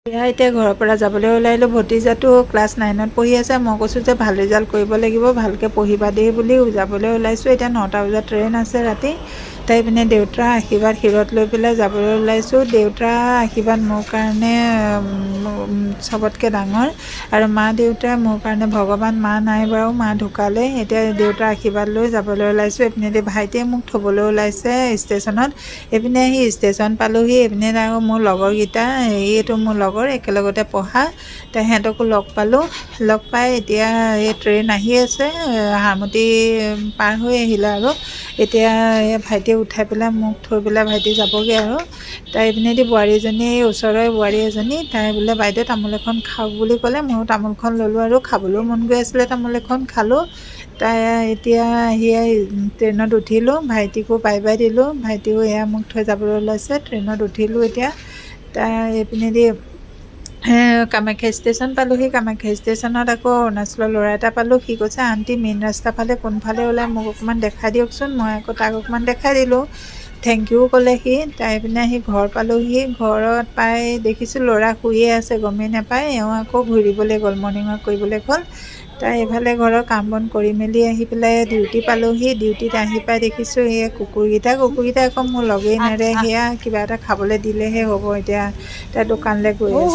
এতিয়া ঘৰৰ পৰা যাবলৈ ওলাইলোঁ। ভতিজাটো ক্লাছ 9ত পঢ়ি আছে। মই কৈছোঁ যে ভাল ৰিজাল্ট কৰিব লাগিব, ভালকৈ পঢ়িবা দেই বুলি যাবলৈ ওলাইছোঁ। এতিয়া 9টা বজাত ট্ৰেইন আছে ৰাতি। তাই পিনে দেউতাৰ আশীৰ্বাদ শিৰত লৈ পেলাই যাবলৈ ওলাইছোঁ। দেউতাৰ আশীৰ্বাদ মোৰ কাৰণে চবতকৈ ডাঙৰ, আৰু মা দেউতা মোৰ কাৰণে ভগৱান। মা নাই বাৰু, মা ঢুকালে। এতিয়া দেউতাৰ আশীৰ্বাদ লৈ যাবলৈ ওলাইছোঁ। এইপিনে ভাইটিয়ে মোক থ'বলৈ ওলাইছে ষ্টেচনত। এইপিনে আহি ষ্টেচন পালোঁহি। এইপিনে আৰু মোৰ লগৰকেইটা, এইটো মোৰ লগৰ একেলগতে পঢ়া, সিহঁতকো লগ পালোঁ। লগ পাই এতিয়া এই ট্ৰেইন আহি আছে, হাৰমতি পাৰ হৈ আহিলে আৰু এতিয়া ভাইটিয়ে উঠাই পেলাই মোক থৈ পেলাই ভাইটি যাবগৈ আৰু। তাই এইপিনেদি বোৱাৰীজনী, ওচৰৰে বোৱাৰী এজনী, তাই বোলে বাইদেউ তামোল এখন খাওক বুলি ক'লে। ময়ো তামোলখন ল'লোঁ আৰু খাবলৈও মন গৈ আছিলে, তামোল এখন খালোঁ। তাই এতিয়া আহি ট্ৰেইনত উঠিলোঁ, ভাইটিকো বাই বাই দিলোঁ। ভাইটিও এয়া মোক থৈ যাবলৈ ওলাইছে। ট্ৰেইনত উঠিলোঁ এতিয়া। তাই এইপিনেদি কামাখ্যা ষ্টেচন পালোঁহি। কামাখ্যা ষ্টেচনত আকৌ অৰুণাচলৰ ল'ৰা এটা পালোঁ। সি কৈছে আণ্টি মেইন ৰাস্তাৰ ফালে কোনফালে ওলাই মোক অকণমান দেখাই দিয়কচোন। মই আকৌ তাক অকণমান দেখাই দিলোঁ। থেংক ইউ ক'লে সি। তাই পিনে আহি ঘৰ পালোঁহি। ঘৰত পাই দেখিছোঁ ল'ৰা শুইয়ে আছে, গমেই নাপায়। এওঁ আকৌ ঘূৰিবলৈ গ'ল, মৰ্ণিং ৱাক কৰিবলৈ গ'ল। তাই এইফালে ঘৰৰ কাম বন কৰি মেলি আহি পেলাই ডিউটি পালোঁহি। ডিউটিত আহি পাই দেখিছোঁ এই কুকুৰকেইটা আকৌ মোৰ লগেই নেৰে। সেয়া কিবা এটা খাবলৈ দিলেহে হ'ব। এতিয়া তাই দোকানলৈ গৈ আছে।